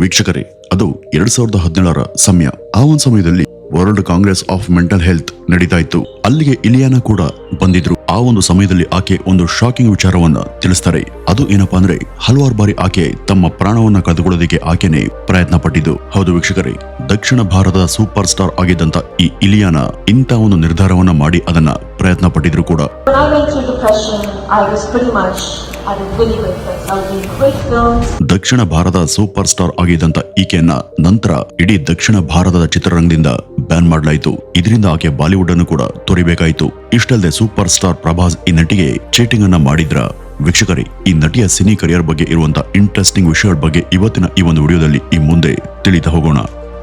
ವೀಕ್ಷಕರೇ, ಅದು 2017ರ ಸಮಯ. ಆ ಒಂದು ಸಮಯದಲ್ಲಿ world Congress of mental health ನಡೀತಾ ಇತ್ತು. ಅಲ್ಲಿಗೆ ಇಲಿಯಾನಾ ಕೂಡ ಬಂದಿದ್ರು. ಆ ಒಂದು ಸಮಯದಲ್ಲಿ ಆಕೆ ಒಂದು ಶಾಕಿಂಗ್ ವಿಚಾರವನ್ನ ತಿಳಿಸ್ತಾರೆ. ಅದು ಏನಪ್ಪಾ ಅಂದ್ರೆ, ಹಲವಾರು ಬಾರಿ ಆಕೆ ತಮ್ಮ ಪ್ರಾಣವನ್ನ ಕಳೆದುಕೊಳ್ಳೋದಕ್ಕೆ ಆಕೆನೆ ಪ್ರಯತ್ನ ಪಟ್ಟಿದ್ದು. ಹೌದು ವೀಕ್ಷಕರೇ, ದಕ್ಷಿಣ ಭಾರತದ ಸೂಪರ್ ಸ್ಟಾರ್ ಆಗಿದ್ದಂತ ಈ ಇಲಿಯಾನಾ ಇಂತ ಒಂದು ನಿರ್ಧಾರವನ್ನ ಮಾಡಿ ಅದನ್ನ ಪ್ರಯತ್ನ ಪಟ್ಟಿದ್ರು ಕೂಡ. ದಕ್ಷಿಣ ಭಾರತದ ಸೂಪರ್ ಸ್ಟಾರ್ ಆಗಿದ್ದಂತ ಈಕೆಯನ್ನ ನಂತರ ಇಡೀ ದಕ್ಷಿಣ ಭಾರತದ ಚಿತ್ರರಂಗದಿಂದ ಬ್ಯಾನ್ ಮಾಡಲಾಯಿತು. ಇದರಿಂದ ಆಕೆ ಬಾಲಿವುಡ್ ಅನ್ನು ಕೂಡ ತೊರಿಬೇಕಾಯಿತು. ಇಷ್ಟಲ್ಲದೆ ಸೂಪರ್ ಸ್ಟಾರ್ ಪ್ರಭಾಸ್ ಈ ನಟಿಗೆ ಚೀಟಿಂಗ್ ಅನ್ನ ಮಾಡಿದ್ರ. ವೀಕ್ಷಕರೇ, ಈ ನಟಿಯ ಸಿನಿ ಕರಿಯರ್ ಬಗ್ಗೆ ಇರುವಂತ ಇಂಟ್ರೆಸ್ಟಿಂಗ್ ವಿಷಯಗಳ ಬಗ್ಗೆ ಇವತ್ತಿನ ಈ ಒಂದು ವಿಡಿಯೋದಲ್ಲಿ ಈ ಮುಂದೆ ತಿಳಿತಾ ಹೋಗೋಣ.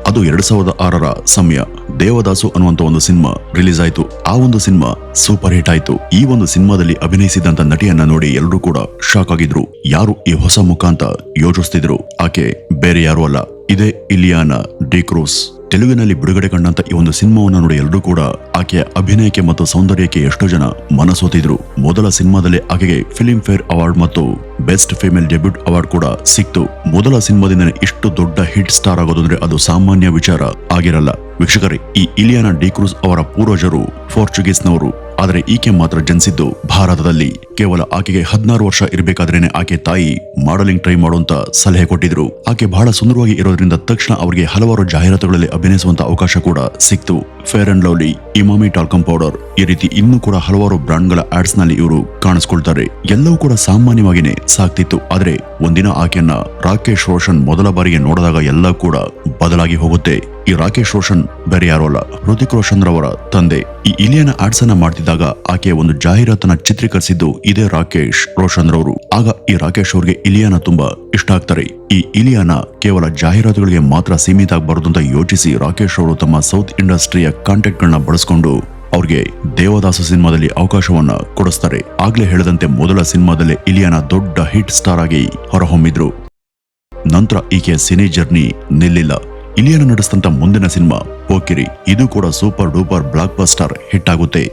ಅದು 2006ರ ಸಮಯ. ದೇವದಾಸು ಅನ್ನುವಂತ ಒಂದು ಸಿನಿಮಾ ರಿಲೀಸ್ ಆಯ್ತು. ಆ ಒಂದು ಸಿನಿಮಾ ಸೂಪರ್ ಹಿಟ್ ಆಯ್ತು. ಈ ಒಂದು ಸಿನಿಮಾದಲ್ಲಿ ಅಭಿನಯಿಸಿದಂತ ನಟಿಯನ್ನ ನೋಡಿ ಎಲ್ಲರೂ ಕೂಡ ಶಾಕ್ ಆಗಿದ್ರು. ಯಾರು ಈ ಹೊಸ ಮುಖ ಅಂತ ಯೋಚಿಸ್ತಿದ್ರು. ಆಕೆ ಬೇರೆ ಯಾರು ಅಲ್ಲ, ಇದೇ ಇಲಿಯಾನಾ ಡಿಕ್ರೂಸ್. ತೆಲುಗಿನಲ್ಲಿ ಬಿಡುಗಡೆ ಕಂಡಂತ ಈ ಒಂದು ಸಿನಿಮಾವನ್ನು ನೋಡಿ ಎಲ್ಲರೂ ಕೂಡ ಆಕೆಯ ಅಭಿನಯಕ್ಕೆ ಮತ್ತು ಸೌಂದರ್ಯಕ್ಕೆ ಎಷ್ಟೋ ಜನ ಮನಸೋತಿದ್ರು. ಮೊದಲ ಸಿನಿಮಾದಲ್ಲಿ ಆಕೆಗೆ ಫಿಲ್ಮ್ ಫೇರ್ ಅವಾರ್ಡ್ ಮತ್ತು ಬೆಸ್ಟ್ ಫಿಮೇಲ್ ಡೆಬ್ಯೂಟ್ ಅವಾರ್ಡ್ ಕೂಡ ಸಿಕ್ತು. ಮೊದಲ ಸಿನಿಮಾದಿಂದ ಇಷ್ಟು ದೊಡ್ಡ ಹಿಟ್ ಸ್ಟಾರ್ ಆಗೋದು ಅಂದ್ರೆ ಅದು ಸಾಮಾನ್ಯ ವಿಚಾರ ಆಗಿರಲ್ಲ. ವೀಕ್ಷಕರೇ, ಈ ಇಲಿಯಾನಾ ಡಿಕ್ರೂಸ್ ಅವರ ಪೂರ್ವಜರು ಪೋರ್ಚುಗೀಸ್ನವರು. ಆದರೆ ಈಕೆ ಮಾತ್ರ ಜನಿಸಿದ್ದು ಭಾರತದಲ್ಲಿ. ಕೇವಲ ಆಕೆಗೆ 16 ವರ್ಷ ಇರಬೇಕಾದ್ರೇನೆ ಆಕೆ ತಾಯಿ ಮಾಡಲಿಂಗ್ ಟ್ರೈ ಮಾಡುವಂತ ಸಲಹೆ ಕೊಟ್ಟಿದ್ರು. ಆಕೆ ಬಹಳ ಸುಂದರವಾಗಿ ಇರೋದ್ರಿಂದ ತಕ್ಷಣ ಅವರಿಗೆ ಹಲವಾರು ಜಾಹೀರಾತುಗಳಲ್ಲಿ ಅಭಿನಯಿಸುವಂತ ಅವಕಾಶ ಕೂಡ ಸಿಕ್ತು. Fair and lovely, Emami talcum powder, ಈ ರೀತಿ ಇನ್ನೂ ಕೂಡ ಹಲವಾರು ಬ್ರಾಂಡ್ಗಳ ಆಡ್ಸ್ ನಲ್ಲಿ ಇವರು ಕಾಣಿಸ್ಕೊಳ್ತಾರೆ. ಎಲ್ಲವೂ ಕೂಡ ಸಾಮಾನ್ಯವಾಗಿನೇ ಸಾಕ್ತಿತ್ತು. ಆದ್ರೆ ಒಂದಿನ ಆಕೆಯನ್ನ ರಾಕೇಶ್ ರೋಷನ್ ಮೊದಲ ಬಾರಿಗೆ ನೋಡಿದಾಗ ಎಲ್ಲ ಕೂಡ ಬದಲಾಗಿ ಹೋಗುತ್ತೆ. ಈ ರಾಕೇಶ್ ರೋಷನ್ ಬೇರೆ ಯಾರೋ ಅಲ್ಲ, ಹೃತಿಕ್ ರೋಷನ್ ರವರ ತಂದೆ. ಈ ಇಲಿಯಾನಾ ಆಡ್ಸ್ ಅನ್ನ ಮಾಡ್ತಿದ್ದಾಗ ಆಕೆ ಒಂದು ಜಾಹೀರಾತನ್ನ ಚಿತ್ರೀಕರಿಸಿದ್ದು ಇದೇ ರಾಕೇಶ್ ರೋಷನ್ ರವರು. ಆಗ ಈ ರಾಕೇಶ್ ಅವ್ರಿಗೆ ಇಲಿಯಾನಾ ತುಂಬಾ ಇಷ್ಟ ಆಗ್ತಾರೆ. ಈ ಇಲಿಯಾನಾ ಕೇವಲ ಜಾಹೀರಾತುಗಳಿಗೆ ಮಾತ್ರ ಸೀಮಿತ ಆಗಬಾರದು ಅಂತ ಯೋಚಿಸಿ ರಾಕೇಶ್ ಅವರು ತಮ್ಮ ಸೌತ್ ಇಂಡಸ್ಟ್ರಿಯ ಕಾಂಟ್ಯಾಕ್ಟ್ ಗಳನ್ನ ಬಳಸಿಕೊಂಡು ಅವ್ರಿಗೆ ದೇವದಾಸ ಸಿನಿಮಾದಲ್ಲಿ ಅವಕಾಶವನ್ನ ಕೊಡಿಸ್ತಾರೆ. ಆಗ್ಲೇ ಹೇಳಿದಂತೆ ಮೊದಲ ಸಿನಿಮಾದಲ್ಲೇ ಇಲಿಯಾನಾ ದೊಡ್ಡ ಹಿಟ್ ಸ್ಟಾರ್ ಆಗಿ ಹೊರಹೊಮ್ಮಿದ್ರು. ನಂತರ ಈಕೆಯ ಸಿನಿ ಜರ್ನಿ ನಿಲ್ಲಿಲ್ಲ. ಇಲಿಯಾನಾ ನಡೆಸಿದಂತ ಮುಂದಿನ ಸಿನಿಮಾ ಪೋಕಿರಿ. ಇದು ಕೂಡ super duper blockbuster hit ಆಗುತ್ತೆ.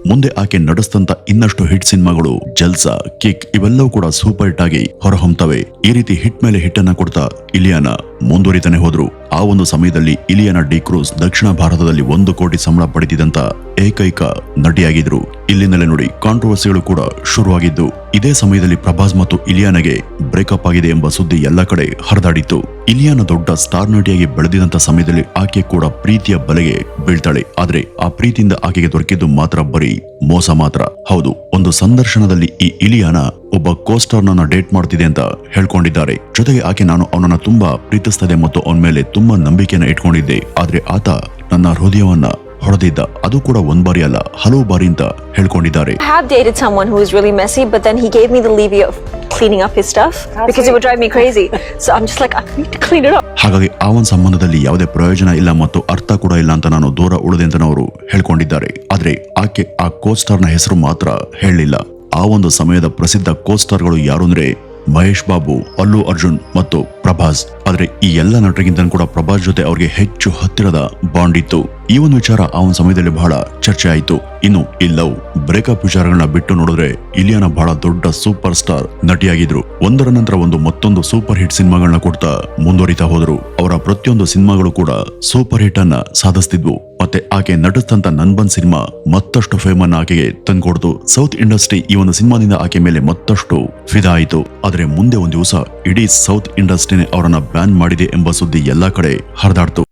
ಮುಂದೆ ಆಕೆ ನಡೆಸಿದಂತ ಇನ್ನಷ್ಟು ಹಿಟ್ ಸಿನಿಮಾಗಳು ಜಲ್ಸಾ, ಕಿಕ್ ಇವೆಲ್ಲವೂ ಕೂಡ ಸೂಪರ್ ಹಿಟ್ ಆಗಿ ಹೊರಹೊಮ್ಮತವೆ. ಈ ರೀತಿ ಹಿಟ್ ಮೇಲೆ ಹಿಟ್ ಅನ್ನ ಕೊಡ್ತಾ ಇಲಿಯಾನಾ ಮುಂದುವರಿತಾನೆ ಹೋದ್ರು. ಆ ಒಂದು ಸಮಯದಲ್ಲಿ ಇಲಿಯಾನಾ ಡಿಕ್ರೂಸ್ ದಕ್ಷಿಣ ಭಾರತದಲ್ಲಿ 1 ಕೋಟಿ ಸಂಬಳ ಪಡೆದಿದ್ದಂತ ಏಕೈಕ ನಟಿಯಾಗಿದ್ರು. ಇಲ್ಲಿಂದಲೇ ನೋಡಿ ಕಾಂಟ್ರವರ್ಸಿಗಳು ಕೂಡ ಶುರುವಾಗಿದ್ದು. ಇದೇ ಸಮಯದಲ್ಲಿ ಪ್ರಭಾಸ್ ಮತ್ತು ಇಲಿಯಾನಾಗೆ ಬ್ರೇಕಪ್ ಆಗಿದೆ ಎಂಬ ಸುದ್ದಿ ಎಲ್ಲ ಕಡೆ ಹರಿದಾಡಿತ್ತು. ಇಲಿಯಾನಾ ದೊಡ್ಡ ಸ್ಟಾರ್ ನಟಿಯಾಗಿ ಬೆಳೆದಿದಂತ ಸಮಯದಲ್ಲಿ ಆಕೆ ಕೂಡ ಪ್ರೀತಿಯ ಬಲೆಗೆ ಬೀಳ್ತಾಳೆ. ಆದ್ರೆ ಆ ಪ್ರೀತಿಯಿಂದ ಆಕೆಗೆ ದೊರಕಿದ್ದು ಮಾತ್ರ ಬರೀ ಮೋಸ ಮಾತ್ರ. ಹೌದು, ಒಂದು ಸಂದರ್ಶನದಲ್ಲಿ ಈ ಇಲಿಯಾನಾ ಒಬ್ಬ ಕೋಸ್ಟಾರ್ ನನ್ನ ಡೇಟ್ ಮಾಡ್ತಿದೆ ಅಂತ ಹೇಳ್ಕೊಂಡಿದ್ದಾರೆ. ಜೊತೆಗೆ ಆಕೆ ನಾನು ಅವನನ್ನ ತುಂಬಾ ಪ್ರೀತಿಸ್ತದೆ ಮತ್ತು ಅವನ ಮೇಲೆ ತುಂಬಾ ನಂಬಿಕೆಯನ್ನ ಇಟ್ಕೊಂಡಿದ್ದೆ. ಆದ್ರೆ ಆತ ನನ್ನ ಹೃದಯವನ್ನ ಹೊಡೆದಿದ್ದ. ಅದು ಕೂಡ 1 ಬಾರಿ ಅಲ್ಲ, ಹಲವು ಬಾರಿ ಅಂತ ಹೇಳ್ಕೊಂಡಿದ್ದಾರೆ. I have dated someone who was really messy, but then he gave me the leeway of cleaning up his stuff because it would drive me crazy. So I'm just like, I need to clean it up. ಹಾಗಾಗಿ ಆ ಒಂದು ಸಂಬಂಧದಲ್ಲಿ ಯಾವುದೇ ಪ್ರಯೋಜನ ಇಲ್ಲ ಮತ್ತು ಅರ್ಥ ಕೂಡ ಇಲ್ಲ ಅಂತ ನಾನು ದೂರ ಉಳಿದೆ ಅಂತ ಅವರು ಹೇಳ್ಕೊಂಡಿದ್ದಾರೆ. ಆದ್ರೆ ಆಕೆ ಆ ಕೋಸ್ಟಾರ್ ನ ಹೆಸರು ಮಾತ್ರ ಹೇಳಲಿಲ್ಲ. ಆ ಒಂದು ಸಮಯದ ಪ್ರಸಿದ್ಧ ಕೋಸ್ಟಾರ್ಗಳು ಯಾರು ಅಂದ್ರೆ ಮಹೇಶ್ ಬಾಬು, ಅಲ್ಲು ಅರ್ಜುನ್ ಮತ್ತು ಪ್ರಭಾಸ್. ಆದ್ರೆ ಈ ಎಲ್ಲ ನಟರಿಗಿಂತ ಕೂಡ ಪ್ರಭಾಸ್ ಜೊತೆ ಅವ್ರಿಗೆ ಹೆಚ್ಚು ಹತ್ತಿರದ ಬಾಂಡ್ ಇತ್ತು. ಈ ಒಂದು ವಿಚಾರ ಆ ಒಂದು ಸಮಯದಲ್ಲಿ ಬಹಳ ಚರ್ಚೆ ಆಯಿತು. ಇನ್ನು ಈ ಲವ್ ಬ್ರೇಕಪ್ ವಿಚಾರಗಳನ್ನ ಬಿಟ್ಟು ನೋಡಿದ್ರೆ ಇಲಿಯಾನಾ ಬಹಳ ದೊಡ್ಡ ಸೂಪರ್ ಸ್ಟಾರ್ ನಟಿಯಾಗಿದ್ರು. ಒಂದರ ನಂತರ ಒಂದು ಮತ್ತೊಂದು ಸೂಪರ್ ಹಿಟ್ ಸಿನಿಮಾಗಳನ್ನ ಕೊಡ್ತಾ ಮುಂದುವರಿತಾ ಹೋದ್ರು. ಅವರ ಪ್ರತಿಯೊಂದು ಸಿನಿಮಾಗಳು ಕೂಡ ಸೂಪರ್ ಹಿಟ್ ಅನ್ನ ಸಾಧಿಸ್ತಿದ್ವು. ಮತ್ತೆ ಆಕೆ ನಟಿಸಿದಂತ ನನ್ಬನ್ ಸಿನಿಮಾ ಮತ್ತಷ್ಟು ಫೇಮನ್ನ ಆಕೆಗೆ ತಂದ್ಕೊಡ್ತು. ಸೌತ್ ಇಂಡಸ್ಟ್ರಿ ಈ ಒಂದು ಸಿನಿಮಾದಿಂದ ಆಕೆ ಮೇಲೆ ಮತ್ತಷ್ಟು ಫಿದಾ ಆಯಿತು. ಆದ್ರೆ ಮುಂದೆ ಒಂದು ದಿವಸ ಇಡೀ ಸೌತ್ ಇಂಡಸ್ಟ್ರಿನೇ ಅವರನ್ನ ಬ್ಯಾನ್ ಮಾಡಿದೆ ಎಂಬ ಸುದ್ದಿ ಎಲ್ಲಾ ಕಡೆ ಹರಿದಾಡ್ತು.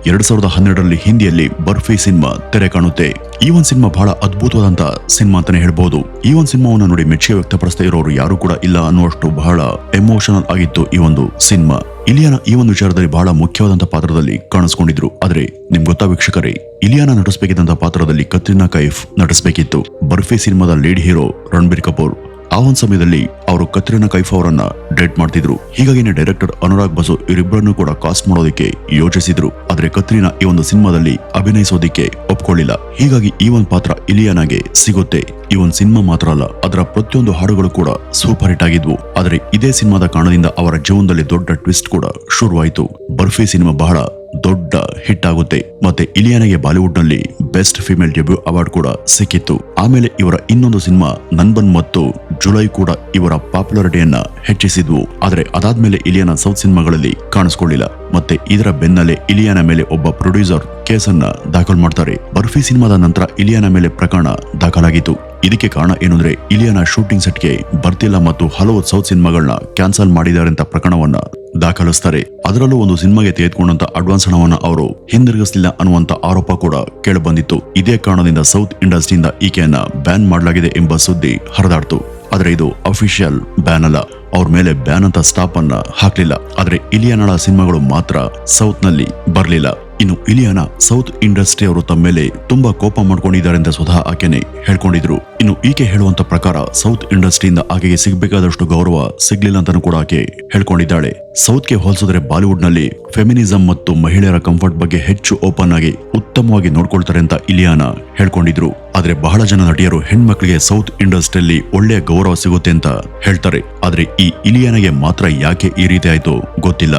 2012ರಲ್ಲಿ ಹಿಂದಿಯಲ್ಲಿ ಬರ್ಫಿ ಸಿನಿಮಾ ತೆರೆ ಕಾಣುತ್ತೆ. ಈ ಒಂದು ಸಿನಿಮಾ ಬಹಳ ಅದ್ಭುತವಾದಂತ ಸಿನಿಮಾ ಅಂತಾನೆ ಹೇಳ್ಬಹುದು. ಈ ಒಂದು ಸಿನಿಮಾವನ್ನು ನೋಡಿ ಮೆಚ್ಚುಗೆ ವ್ಯಕ್ತಪಡಿಸದೇ ಇರೋರು ಯಾರು ಕೂಡ ಇಲ್ಲ ಅನ್ನುವಷ್ಟು ಬಹಳ ಎಮೋಷನಲ್ ಆಗಿತ್ತು ಈ ಒಂದು ಸಿನಿಮಾ. ಇಲಿಯಾನಾ ಈ ಒಂದು ವಿಚಾರದಲ್ಲಿ ಬಹಳ ಮುಖ್ಯವಾದಂತ ಪಾತ್ರದಲ್ಲಿ ಕಾಣಿಸ್ಕೊಂಡಿದ್ರು. ಆದ್ರೆ ನಿಮ್ಗೆ ಗೊತ್ತಾ ವೀಕ್ಷಕರೇ, ಇಲಿಯಾನಾ ನಟಿಸಬೇಕಿದ್ದಂತ ಪಾತ್ರದಲ್ಲಿ ಕತ್ರಿನಾ ಕೈಫ್ ನಟಿಸಬೇಕಿತ್ತು. ಬರ್ಫಿ ಸಿನಿಮಾದ ಲೀಡ್ ಹೀರೋ ರಣಬೀರ್ ಕಪೂರ್. ಆ ಒಂದು ಸಮಯದಲ್ಲಿ ಅವರು ಕತ್ರಿನಾ ಕೈಫ್ ಅವರನ್ನ ಡೇಟ್ ಮಾಡ್ತಿದ್ರು. ಹೀಗಾಗಿನೇ ಡೈರೆಕ್ಟರ್ ಅನುರಾಗ್ ಬಸು ಇವರಿಬ್ಬರನ್ನು ಕೂಡ ಕಾಸ್ಟ್ ಮಾಡೋದಕ್ಕೆ ಯೋಚಿಸಿದ್ರು. ಆದ್ರೆ ಕತ್ರಿನಾ ಈ ಒಂದು ಸಿನಿಮಾದಲ್ಲಿ ಅಭಿನಯಿಸೋದಿಕ್ಕೆ ಒಪ್ಕೊಳ್ಳಿಲ್ಲ. ಹೀಗಾಗಿ ಈ ಒಂದು ಪಾತ್ರ ಇಲಿಯಾನಾಗೆ ಸಿಗುತ್ತೆ. ಈ ಒಂದು ಸಿನಿಮಾ ಮಾತ್ರ ಅಲ್ಲ, ಅದರ ಪ್ರತಿಯೊಂದು ಹಾಡುಗಳು ಕೂಡ ಸೂಪರ್ ಹಿಟ್ ಆಗಿದ್ವು. ಆದ್ರೆ ಇದೇ ಸಿನಿಮಾದ ಕಾರಣದಿಂದ ಅವರ ಜೀವನದಲ್ಲಿ ದೊಡ್ಡ ಟ್ವಿಸ್ಟ್ ಕೂಡ ಶುರುವಾಯಿತು. ಬರ್ಫಿ ಸಿನಿಮಾ ಬಹಳ ದೊಡ್ಡ ಹಿಟ್ ಆಗುತ್ತೆ. ಮತ್ತೆ ಇಲಿಯಾನಾಗೆ ಬಾಲಿವುಡ್ ನಲ್ಲಿ ಬೆಸ್ಟ್ ಫಿಮೇಲ್ ಡೆಬ್ಯೂ ಅವಾರ್ಡ್ ಕೂಡ ಸಿಕ್ಕಿತ್ತು. ಆಮೇಲೆ ಇವರ ಇನ್ನೊಂದು ಸಿನಿಮಾ ನನ್ಬನ್ ಮತ್ತು ಜುಲೈ ಕೂಡ ಇವರ ಪಾಪ್ಯುಲಾರಿಟಿಯನ್ನ ಹೆಚ್ಚಿಸಿದ್ವು. ಆದ್ರೆ ಅದಾದ್ಮೇಲೆ ಇಲಿಯಾನ ಸೌತ್ ಸಿನಿಮಾಗಳಲ್ಲಿ ಕಾಣಿಸ್ಕೊಳ್ಳಿಲ್ಲ. ಮತ್ತೆ ಇದರ ಬೆನ್ನಲ್ಲೇ ಇಲಿಯಾನ ಮೇಲೆ ಒಬ್ಬ ಪ್ರೊಡ್ಯೂಸರ್ ಕೇಸನ್ನ ದಾಖಲು ಮಾಡ್ತಾರೆ. ಬರ್ಫಿ ಸಿನಿಮಾದ ನಂತರ ಇಲಿಯಾನ ಮೇಲೆ ಪ್ರಕರಣ ದಾಖಲಾಗಿತ್ತು. ಇದಕ್ಕೆ ಕಾರಣ ಏನಂದ್ರೆ ಇಲಿಯಾನ ಶೂಟಿಂಗ್ ಸೆಟ್ಗೆ ಬರ್ತಿಲ್ಲ ಮತ್ತು ಹಲವು ಸೌತ್ ಸಿನಿಮಾಗಳನ್ನ ಕ್ಯಾನ್ಸಲ್ ಮಾಡಿದ್ದಾರೆ ಅಂತ ಪ್ರಕರಣವನ್ನ ದಾಖಲಿಸ್ತಾರೆ. ಅದರಲ್ಲೂ ಒಂದು ಸಿನಿಮಾಗೆ ತೆಗೆದುಕೊಂಡಂತ ಅಡ್ವಾನ್ಸ್ ಹಣವನ್ನ ಅವರು ಹಿಂದಿರುಗಿಸಲಿಲ್ಲ ಅನ್ನುವಂತ ಆರೋಪ ಕೂಡ ಕೇಳಿಬಂದಿತ್ತು. ಇದೇ ಕಾರಣದಿಂದ ಸೌತ್ ಇಂಡಸ್ಟ್ರಿಯಿಂದ ಈಕೆಯನ್ನ ಬ್ಯಾನ್ ಮಾಡಲಾಗಿದೆ ಎಂಬ ಸುದ್ದಿ ಹರಿದಾಡ್ತು. ಆದ್ರೆ ಇದು ಅಫಿಷಿಯಲ್ ಬ್ಯಾನ್ ಅಲ್ಲ. ಅವ್ರ ಮೇಲೆ ಬ್ಯಾನ್ ಅಂತ ಸ್ಟಾಪ್ ಅನ್ನ ಹಾಕ್ಲಿಲ್ಲ. ಆದ್ರೆ ಇಲಿಯಾನಳ ಸಿನಿಮಾಗಳು ಮಾತ್ರ ಸೌತ್ ನಲ್ಲಿ ಬರ್ಲಿಲ್ಲ. ಇನ್ನು ಇಲಿಯಾನ ಸೌತ್ ಇಂಡಸ್ಟ್ರಿ ಅವರು ತಮ್ಮ ಮೇಲೆ ತುಂಬಾ ಕೋಪ ಮಾಡ್ಕೊಂಡಿದ್ದಾರೆ ಅಂತ ಸ್ವತಃ ಆಕೆನೆ ಹೇಳ್ಕೊಂಡಿದ್ರು. ಇನ್ನು ಈಕೆ ಹೇಳುವಂತ ಪ್ರಕಾರ ಸೌತ್ ಇಂಡಸ್ಟ್ರಿಯಿಂದ ಆಕೆಗೆ ಸಿಗಬೇಕಾದಷ್ಟು ಗೌರವ ಸಿಗ್ಲಿಲ್ಲ ಅಂತಾನೂ ಕೂಡ ಆಕೆ ಹೇಳ್ಕೊಂಡಿದ್ದಾಳೆ. ಸೌತ್ಗೆ ಹೋಲಿಸಿದ್ರೆ ಬಾಲಿವುಡ್ ನಲ್ಲಿ ಫೆಮಿನಿಸಂ ಮತ್ತು ಮಹಿಳೆಯರ ಕಂಫರ್ಟ್ ಬಗ್ಗೆ ಹೆಚ್ಚು ಓಪನ್ ಆಗಿ ಉತ್ತಮವಾಗಿ ನೋಡ್ಕೊಳ್ತಾರೆ ಅಂತ ಇಲಿಯಾನ ಹೇಳ್ಕೊಂಡಿದ್ರು. ಆದ್ರೆ ಬಹಳ ಜನ ನಟಿಯರು ಹೆಣ್ಮಕ್ಳಿಗೆ ಸೌತ್ ಇಂಡಸ್ಟ್ರಿಯಲ್ಲಿ ಒಳ್ಳೆಯ ಗೌರವ ಸಿಗುತ್ತೆ ಅಂತ ಹೇಳ್ತಾರೆ. ಆದ್ರೆ ಈ ಇಲಿಯಾನಗೆ ಮಾತ್ರ ಯಾಕೆ ಈ ರೀತಿ ಆಯ್ತು ಗೊತ್ತಿಲ್ಲ.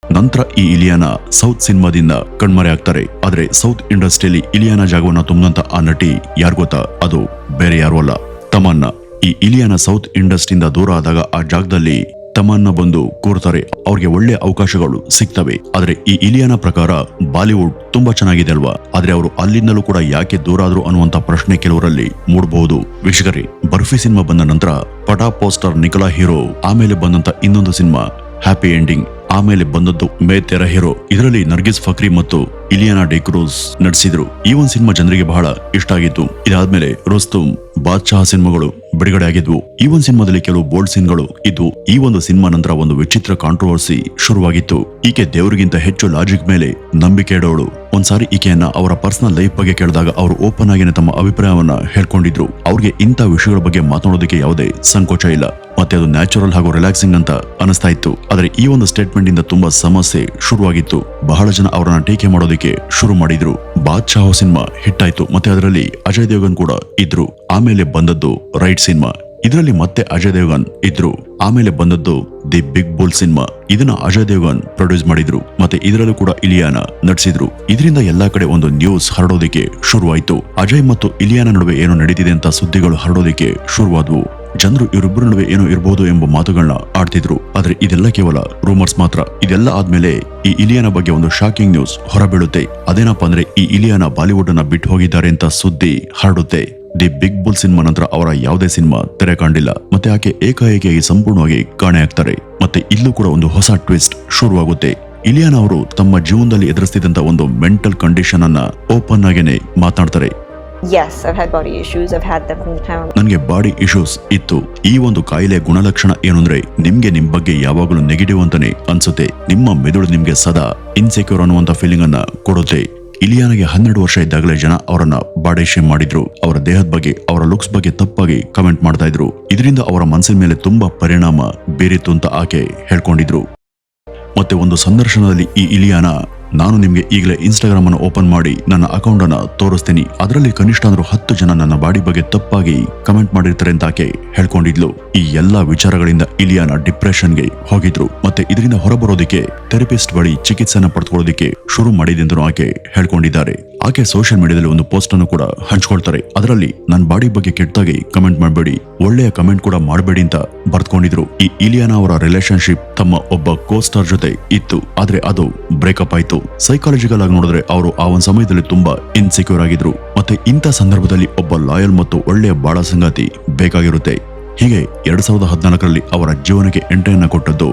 ನಂತರ ಈ ಇಲಿಯಾನ ಸೌತ್ ಸಿನಿಮಾದಿಂದ ಕಣ್ಮರೆ ಆಗ್ತಾರೆ. ಆದ್ರೆ ಸೌತ್ ಇಂಡಸ್ಟ್ರಿಯಲ್ಲಿ ಇಲಿಯಾನ ಜಾಗವನ್ನ ತುಂಬಂತ ಆ ನಟಿ ಯಾರು ಗೊತ್ತಾ? ಅದು ಬೇರೆ ಯಾರು ಅಲ್ಲ, ತಮನ್ನ. ಈ ಇಲಿಯಾನ ಸೌತ್ ಇಂಡಸ್ಟ್ರಿಯಿಂದ ದೂರ ಆದಾಗ ಆ ಜಾಗದಲ್ಲಿ ತಮನ್ನ ಬಂದು ಕೂರ್ತಾರೆ. ಅವ್ರಿಗೆ ಒಳ್ಳೆ ಅವಕಾಶಗಳು ಸಿಗ್ತವೆ. ಆದ್ರೆ ಈ ಇಲಿಯಾನ ಪ್ರಕಾರ ಬಾಲಿವುಡ್ ತುಂಬಾ ಚೆನ್ನಾಗಿದೆ ಅಲ್ವಾ, ಆದ್ರೆ ಅವರು ಅಲ್ಲಿಂದಲೂ ಕೂಡ ಯಾಕೆ ದೂರ ಆದ್ರು ಅನ್ನುವಂತ ಪ್ರಶ್ನೆ ಕೆಲವರಲ್ಲಿ ಮೂಡಬಹುದು. ವೀಕ್ಷಕರೇ, ಬರ್ಫಿ ಸಿನಿಮಾ ಬಂದ ನಂತರ ಪಟಾ ಪೋಸ್ಟರ್ ನಿಖಲಾ ಹೀರೋ, ಆಮೇಲೆ ಬಂದಂತ ಇನ್ನೊಂದು ಸಿನಿಮಾ ಹ್ಯಾಪಿ ಎಂಡಿಂಗ್, ಆಮೇಲೆ ಬಂದದ್ದು ಮೇ ತೆರ ಹೀರೋ. ಇದರಲ್ಲಿ ನರ್ಗಿಸ್ ಫಕ್ರಿ ಮತ್ತು ಇಲಿಯಾನಾ ಡಿಕ್ರೂಸ್ ನಟಿಸಿದ್ರು. ಈ ಒಂದು ಸಿನಿಮಾ ಜನರಿಗೆ ಬಹಳ ಇಷ್ಟ ಆಗಿತ್ತು. ಇದಾದ್ಮೇಲೆ ರುಸ್ತುಮ್, ಬಾದ್ಶಾಹ ಸಿನಿಮಾಗಳು ಬಿಡುಗಡೆ ಆಗಿದ್ವು. ಈ ಒಂದು ಸಿನಿಮಾದಲ್ಲಿ ಕೆಲವು ಬೋಲ್ಡ್ ಸೀನ್ಗಳು ಇದ್ವು. ಈ ಒಂದು ಸಿನಿಮಾ ನಂತರ ಒಂದು ವಿಚಿತ್ರ ಕಾಂಟ್ರವರ್ಸಿ ಶುರುವಾಗಿತ್ತು. ಈಕೆ ದೇವರಿಗಿಂತ ಹೆಚ್ಚು ಲಾಜಿಕ್ ಮೇಲೆ ನಂಬಿಕೆ ಇಡೋಳು. ಒಂದ್ಸಾರಿ ಈಕೆಯನ್ನ ಅವರ ಪರ್ಸನಲ್ ಲೈಫ್ ಬಗ್ಗೆ ಕೇಳಿದಾಗ ಅವರು ಓಪನ್ ಆಗಿನ ತಮ್ಮ ಅಭಿಪ್ರಾಯವನ್ನ ಹೇಳ್ಕೊಂಡಿದ್ರು. ಅವ್ರಿಗೆ ಇಂಥ ವಿಷಯಗಳ ಬಗ್ಗೆ ಮಾತನಾಡೋದಕ್ಕೆ ಯಾವುದೇ ಸಂಕೋಚ ಇಲ್ಲ. ಮತ್ತೆ ಅದು ನ್ಯಾಚುರಲ್ ಹಾಗೂ ರಿಲ್ಯಾಕ್ಸಿಂಗ್ ಅಂತ ಅನಿಸ್ತಾ ಇತ್ತು. ಆದ್ರೆ ಈ ಒಂದು ಸ್ಟೇಟ್ಮೆಂಟ್ ಇಂದ ತುಂಬಾ ಸಮಸ್ಯೆ ಶುರುವಾಗಿತ್ತು. ಬಹಳ ಜನ ಅವರನ್ನ ಟೀಕೆ ಮಾಡೋದಕ್ಕೆ ಶುರು ಮಾಡಿದ್ರು. ಬಾದ್ಶಾಹ ಸಿನಿಮಾ ಹಿಟ್ ಆಯ್ತು. ಮತ್ತೆ ಅದರಲ್ಲಿ ಅಜಯ್ ದೇವಗನ್ ಕೂಡ ಇದ್ರು. ಆಮೇಲೆ ಬಂದದ್ದು ರೈಟ್ ಸಿನಿಮಾ, ಇದರಲ್ಲಿ ಮತ್ತೆ ಅಜಯ್ ದೇವಗನ್ ಇದ್ರು. ಆಮೇಲೆ ಬಂದದ್ದು ದಿ ಬಿಗ್ ಬುಲ್ ಸಿನಿಮಾ, ಇದನ್ನ ಅಜಯ್ ದೇವಗನ್ ಪ್ರೊಡ್ಯೂಸ್ ಮಾಡಿದ್ರು. ಮತ್ತೆ ಇದರಲ್ಲೂ ಕೂಡ ಇಲಿಯಾನ ನಟಿಸಿದ್ರು. ಇದರಿಂದ ಎಲ್ಲಾ ಕಡೆ ಒಂದು ನ್ಯೂಸ್ ಹರಡೋದಕ್ಕೆ ಶುರುವಾಯ್ತು. ಅಜಯ್ ಮತ್ತು ಇಲಿಯಾನ ನಡುವೆ ಏನೋ ನಡೀತಿದೆ ಅಂತ ಸುದ್ದಿಗಳು ಹರಡೋದಕ್ಕೆ ಶುರುವಾದ್ವು. ಜನರು ಇವರಿಬ್ಬರ ನಡುವೆ ಏನೋ ಇರಬಹುದು ಎಂಬ ಮಾತುಗಳನ್ನ ಆಡ್ತಿದ್ರು. ಆದ್ರೆ ಇದೆಲ್ಲ ಕೇವಲ ರೂಮರ್ಸ್ ಮಾತ್ರ. ಇದೆಲ್ಲ ಆದ್ಮೇಲೆ ಈ ಇಲಿಯಾನ ಬಗ್ಗೆ ಒಂದು ಶಾಕಿಂಗ್ ನ್ಯೂಸ್ ಹೊರಬೀಳುತ್ತೆ. ಅದೇನಪ್ಪ ಅಂದ್ರೆ ಈ ಇಲಿಯಾನ ಬಾಲಿವುಡ್ ಅನ್ನ ಬಿಟ್ಟು ಹೋಗಿದ್ದಾರೆ ಅಂತ ಸುದ್ದಿ ಹರಡುತ್ತೆ. ದಿ ಬಿಗ್ ಬುಲ್ ಸಿನಿಮಾ ನಂತರ ಅವರ ಯಾವುದೇ ಸಿನಿಮಾ ತೆರೆ ಕಂಡಿಲ್ಲ. ಮತ್ತೆ ಆಕೆ ಏಕಾಏಕಿಯಾಗಿ ಸಂಪೂರ್ಣವಾಗಿ ಕಾಣೆ ಆಗ್ತಾರೆ. ಮತ್ತೆ ಇಲ್ಲೂ ಕೂಡ ಒಂದು ಹೊಸ ಟ್ವಿಸ್ಟ್ ಶುರುವಾಗುತ್ತೆ. ಇಲಿಯಾನ ಅವರು ತಮ್ಮ ಜೀವನದಲ್ಲಿ ಎದುರಿಸ್ತಿದ್ದಂತ ಒಂದು ಮೆಂಟಲ್ ಕಂಡೀಷನ್ ಅನ್ನ ಓಪನ್ ಆಗೇನೆ ಮಾತನಾಡ್ತಾರೆ. Yes, I've had body issues. I've had them from the time. ನನಗೆ ಬಾಡಿ ಇಶ್ಯೂಸ್ ಇತ್ತು. ಈ ಒಂದು ಕಾಯಿಲೆ ಗುಣಲಕ್ಷಣ ಏನಂದ್ರೆ ನಿಮ್ಗೆ ನಿಮ್ ಬಗ್ಗೆ ಯಾವಾಗಲೂ ನೆಗೆಟಿವ್ ಅಂತಾನೆ ಅನ್ಸುತ್ತೆ. ನಿಮ್ಮ ಮೆದುಳು ನಿಮ್ಗೆ ಸದಾ ಇನ್ಸೆಕ್ಯೂರ್ ಅನ್ನುವಂತ ಫೀಲಿಂಗ್ ಅನ್ನ ಕೊಡುತ್ತೆ. ಇಲಿಯಾನಾಗೆ 12 ವರ್ಷ ಇದ್ದಾಗಲೇ ಜನ ಅವರನ್ನ ಬಾಡಿ ಶೇಮ್ ಮಾಡಿದ್ರು. ಅವರ ದೇಹದ ಬಗ್ಗೆ, ಅವರ ಲುಕ್ಸ್ ಬಗ್ಗೆ ತಪ್ಪಾಗಿ ಕಮೆಂಟ್ ಮಾಡ್ತಾ ಇದ್ರು. ಇದರಿಂದ ಅವರ ಮನಸ್ಸಿನ ಮೇಲೆ ತುಂಬಾ ಪರಿಣಾಮ ಬೀರಿತ್ತು ಅಂತ ಆಕೆ ಹೇಳ್ಕೊಂಡಿದ್ರು. ಮತ್ತೆ ಒಂದು ಸಂದರ್ಶನದಲ್ಲಿ ಈ ಇಲಿಯಾನ, ನಾನು ನಿಮ್ಗೆ ಈಗಲೇ ಇನ್ಸ್ಟಾಗ್ರಾಮ್ ಅನ್ನು ಓಪನ್ ಮಾಡಿ ನನ್ನ ಅಕೌಂಟ್ ಅನ್ನ ತೋರಿಸ್ತೀನಿ, ಅದರಲ್ಲಿ ಕನಿಷ್ಠ ಅಂದ್ರೂ 10 ಜನ ನನ್ನ ಬಾಡಿ ಬಗ್ಗೆ ತಪ್ಪಾಗಿ ಕಮೆಂಟ್ ಮಾಡಿರ್ತಾರೆ ಅಂತ ಆಕೆ ಹೇಳ್ಕೊಂಡಿದ್ಲು. ಈ ಎಲ್ಲಾ ವಿಚಾರಗಳಿಂದ ಇಲಿಯಾನ ಡಿಪ್ರೆಷನ್ಗೆ ಹೋಗಿದ್ರು. ಮತ್ತೆ ಇದರಿಂದ ಹೊರಬರೋದಕ್ಕೆ ಥೆರಪಿಸ್ಟ್ ಬಳಿ ಚಿಕಿತ್ಸೆನ ಪಡೆದುಕೊಳ್ಳೋದಕ್ಕೆ ಶುರು ಮಾಡಿದೆಂದು ಆಕೆ ಹೇಳ್ಕೊಂಡಿದ್ದಾರೆ. ಆಕೆ ಸೋಷಿಯಲ್ ಮೀಡಿಯಾದಲ್ಲಿ ಒಂದು ಪೋಸ್ಟ್ ಅನ್ನು ಕೂಡ ಹಂಚ್ಕೊಳ್ತಾರೆ. ಅದರಲ್ಲಿ ನನ್ನ ಬಾಡಿ ಬಗ್ಗೆ ಕೆಟ್ಟದಾಗಿ ಕಮೆಂಟ್ ಮಾಡಬೇಡಿ, ಒಳ್ಳೆಯ ಕಮೆಂಟ್ ಕೂಡ ಮಾಡಬೇಡಿ ಅಂತ ಬರ್ತ್ಕೊಂಡಿದ್ರು. ಈ ಇಲಿಯಾನ ಅವರ ರಿಲೇಶನ್ಶಿಪ್ ತಮ್ಮ ಒಬ್ಬ ಕೋಸ್ಟಾರ್ ಜೊತೆ ಇತ್ತು. ಆದ್ರೆ ಅದು ಬ್ರೇಕಪ್ ಆಯ್ತು. ಸೈಕಾಲಜಿಕಲ್ ಆಗಿ ನೋಡಿದ್ರೆ ಅವರು ಆ ಒಂದು ಸಮಯದಲ್ಲಿ ತುಂಬಾ ಇನ್ಸೆಕ್ಯೂರ್ ಆಗಿದ್ರು. ಮತ್ತೆ ಇಂಥ ಸಂದರ್ಭದಲ್ಲಿ ಒಬ್ಬ ಲಾಯಲ್ ಮತ್ತು ಒಳ್ಳೆಯ ಬಾಳ ಸಂಗಾತಿ ಬೇಕಾಗಿರುತ್ತೆ. ಹೀಗೆ 2014ರಲ್ಲಿ ಅವರ ಜೀವನಕ್ಕೆ ಎಂಟ್ರಿಯನ್ನ ಕೊಟ್ಟದ್ದು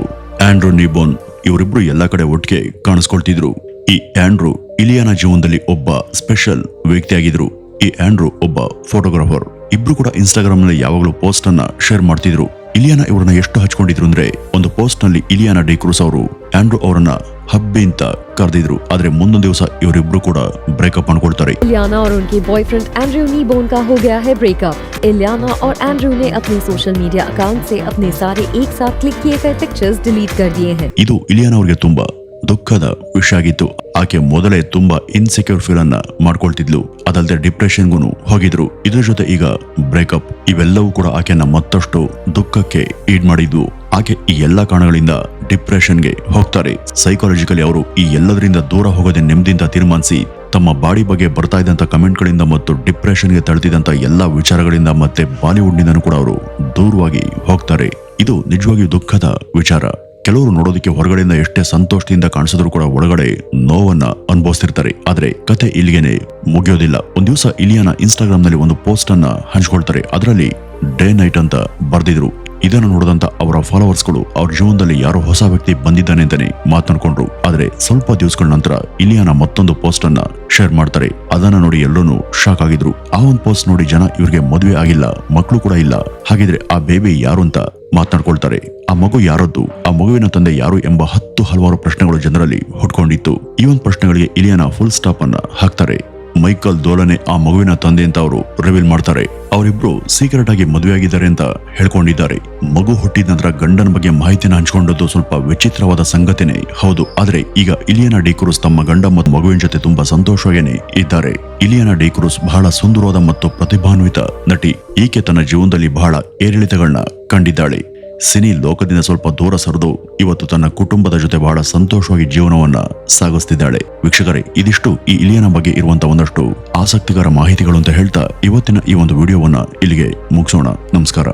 ಆಂಡ್ರೂ ನೀಬೋನ್. ಇವರಿಬ್ರು ಎಲ್ಲಾ ಕಡೆ ಒಟ್ಟಿಗೆ ಕಾಣಿಸ್ಕೊಳ್ತಿದ್ರು. ಈ ಆಂಡ್ರೂ ಇಲಿಯಾನ ಜೀವನದಲ್ಲಿ ಒಬ್ಬ ಸ್ಪೆಷಲ್ ವ್ಯಕ್ತಿಯಾಗಿದ್ರು. ಈ ಆಂಡ್ರೂ ಒಬ್ಬ ಫೋಟೋಗ್ರಾಫರ್. ಇಬ್ರು ಕೂಡ ಇನ್ಸ್ಟಾಗ್ರಾಮ್ ನಲ್ಲಿ ಯಾವಾಗಲೂ ಪೋಸ್ಟ್ ಅನ್ನ ಶೇರ್ ಮಾಡ್ತಿದ್ರು. ಇಲಿಯಾನ ಇವರನ್ನ ಎಷ್ಟು ಹಚ್ಕೊಂಡಿದ್ರು ಅಂದ್ರೆ ಒಂದು ಪೋಸ್ಟ್ ನಲ್ಲಿ ಇಲಿಯಾನ ಡಿಕ್ರೂಸ್ ಅವರು ಆಂಡ್ರೂ ಅವರನ್ನ ಹಬ್ಬಿ ಅಂತ ಕರೆದಿದ್ರು. ಆದ್ರೆ ಮುಂದೊಂದು ದಿವಸ ಇವರಿಬ್ರು ಕೂಡ ಬ್ರೇಕಪ್ ಮಾಡ್ಕೊಳ್ತಾರೆ. इलियाना और उनके बॉयफ्रेंड एंड्रयू नीबोन का हो गया है ब्रेकअप। इलियाना और एंड्रयू ने अपने सोशल मीडिया अकाउंट से अपने सारे एक साथ क्लिक किए गए पिक्चर्स डिलीट कर दिए हैं। ಇದು ಇಲಿಯಾನ ಅವರಿಗೆ ತುಂಬಾ ದುಃಖದ ವಿಷಯ ಆಗಿತ್ತು. ಆಕೆ ಮೊದಲೇ ತುಂಬಾ ಇನ್ಸೆಕ್ಯೂರ್ ಫೀಲ್ ಅನ್ನ ಮಾಡ್ಕೊಳ್ತಿದ್ಲು. ಅದಲ್ಲದೆ ಡಿಪ್ರೆಷನ್ಗೂ ಹೋಗಿದ್ರು. ಇದ್ರ ಜೊತೆ ಈಗ ಬ್ರೇಕಪ್, ಇವೆಲ್ಲವೂ ಕೂಡ ಆಕೆಯನ್ನ ಮತ್ತಷ್ಟು ದುಃಖಕ್ಕೆ ಈಡ್ ಮಾಡಿದ್ವು. ಆಕೆ ಈ ಎಲ್ಲಾ ಕಾರಣಗಳಿಂದ ಡಿಪ್ರೆಷನ್ಗೆ ಹೋಗ್ತಾರೆ. ಸೈಕಾಲಜಿಕಲಿ ಅವರು ಈ ಎಲ್ಲದರಿಂದ ದೂರ ಹೋಗೋದೇ ನೆಮ್ಮದಿಯಿಂದ ತೀರ್ಮಾನಿಸಿ ತಮ್ಮ ಬಾಡಿ ಬಗ್ಗೆ ಬರ್ತಾ ಇದ್ದಂತ ಕಮೆಂಟ್ಗಳಿಂದ ಮತ್ತು ಡಿಪ್ರೆಷನ್ಗೆ ತಳ್ತಿದಂತ ಎಲ್ಲಾ ವಿಚಾರಗಳಿಂದ ಮತ್ತೆ ಬಾಲಿವುಡ್ ನಿಂದನೂ ಕೂಡ ಅವರು ದೂರವಾಗಿ ಹೋಗ್ತಾರೆ. ಇದು ನಿಜವಾಗಿಯೂ ದುಃಖದ ವಿಚಾರ. ಕೆಲವರು ನೋಡೋದಕ್ಕೆ ಹೊರಗಡೆಯಿಂದ ಎಷ್ಟೇ ಸಂತೋಷದಿಂದ ಕಾಣಿಸಿದ್ರು ಕೂಡ ಒಳಗಡೆ ನೋವನ್ನ ಅನುಭವಿಸ್ತಿರ್ತಾರೆ. ಆದ್ರೆ ಕತೆ ಇಲ್ಲಿಗೆನೆ ಮುಗಿಯೋದಿಲ್ಲ. ಒಂದ್ ದಿವಸ ಇಲಿಯಾನ ಇನ್ಸ್ಟಾಗ್ರಾಮ್ ನಲ್ಲಿ ಒಂದು ಪೋಸ್ಟ್ ಅನ್ನ ಹಂಚ್ಕೊಳ್ತಾರೆ. ಅದರಲ್ಲಿ ಡೇ ನೈಟ್ ಅಂತ ಬರ್ದಿದ್ರು. ಇದನ್ನು ನೋಡಿದಂತ ಅವರ ಫಾಲೋವರ್ಸ್ಗಳು ಅವ್ರ ಜೀವನದಲ್ಲಿ ಯಾರೋ ಹೊಸ ವ್ಯಕ್ತಿ ಬಂದಿದ್ದಾನೆ ಅಂತಾನೆ ಮಾತನಾಡ್ಕೊಂಡ್ರು. ಆದ್ರೆ ಸ್ವಲ್ಪ ದಿವಸಗಳ ನಂತರ ಇಲಿಯಾನ ಮತ್ತೊಂದು ಪೋಸ್ಟ್ ಅನ್ನ ಶೇರ್ ಮಾಡ್ತಾರೆ. ಅದನ್ನ ನೋಡಿ ಎಲ್ಲರೂ ಶಾಕ್ ಆಗಿದ್ರು. ಆ ಒಂದು ಪೋಸ್ಟ್ ನೋಡಿ ಜನ ಇವ್ರಿಗೆ ಮದುವೆ ಆಗಿಲ್ಲ, ಮಕ್ಕಳು ಕೂಡ ಇಲ್ಲ, ಹಾಗಿದ್ರೆ ಆ ಬೇಬಿ ಯಾರು ಅಂತ ಮಾತನಾಡ್ಕೊಳ್ತಾರೆ. ಆ ಮಗು ಯಾರದ್ದು, ಆ ಮಗುವಿನ ತಂದೆ ಯಾರು ಎಂಬ ಹಲವಾರು ಪ್ರಶ್ನೆಗಳು ಜನರಲ್ಲಿ ಹುಟ್ಕೊಂಡಿತ್ತು. ಈ ಒಂದು ಪ್ರಶ್ನೆಗಳಿಗೆ ಇಲಿಯಾನ ಫುಲ್ ಸ್ಟಾಪ್ ಅನ್ನ ಹಾಕ್ತಾರೆ. ಮೈಕಲ್ ದೋಲನೆ ಆ ಮಗುವಿನ ತಂದೆ ಅಂತ ಅವರು ರಿವೀಲ್ ಮಾಡ್ತಾರೆ. ಅವರಿಬ್ರು ಸೀಕ್ರೆಟ್ ಆಗಿ ಮದುವೆಯಾಗಿದ್ದಾರೆ ಅಂತ ಹೇಳ್ಕೊಂಡಿದ್ದಾರೆ. ಮಗು ಹುಟ್ಟಿದ ನಂತರ ಗಂಡನ ಬಗ್ಗೆ ಮಾಹಿತಿನ ಹಂಚಿಕೊಂಡದ್ದು ಸ್ವಲ್ಪ ವಿಚಿತ್ರವಾದ ಸಂಗತಿನೇ ಹೌದು. ಆದ್ರೆ ಈಗ ಇಲಿಯಾನ ಡಿ ಕ್ರೂಸ್ ತಮ್ಮ ಗಂಡ ಮತ್ತು ಮಗುವಿನ ಜೊತೆ ತುಂಬಾ ಸಂತೋಷವಾಗೇನೆ ಇದ್ದಾರೆ. ಇಲಿಯಾನ ಡಿ ಕ್ರೂಸ್ ಬಹಳ ಸುಂದರವಾದ ಮತ್ತು ಪ್ರತಿಭಾನ್ವಿತ ನಟಿ. ಈಕೆ ತನ್ನ ಜೀವನದಲ್ಲಿ ಬಹಳ ಏರಿಳಿತಗಳನ್ನ ಕಂಡಿದ್ದಾಳೆ. ಸಿನಿ ಲೋಕದಿಂದ ಸ್ವಲ್ಪ ದೂರ ಸರಿದು ಇವತ್ತು ತನ್ನ ಕುಟುಂಬದ ಜೊತೆ ಬಹಳ ಸಂತೋಷವಾಗಿ ಜೀವನವನ್ನ ಸಾಗಿಸ್ತಿದ್ದಾಳೆ. ವೀಕ್ಷಕರೇ, ಇದಿಷ್ಟು ಈ ಇಲಿಯಾನ ಬಗ್ಗೆ ಇರುವಂತ ಒಂದಷ್ಟು ಆಸಕ್ತಿಕರ ಮಾಹಿತಿಗಳು ಅಂತ ಹೇಳ್ತಾ ಇವತ್ತಿನ ಈ ಒಂದು ವಿಡಿಯೋವನ್ನ ಇಲ್ಲಿಗೆ ಮುಗಿಸೋಣ. ನಮಸ್ಕಾರ.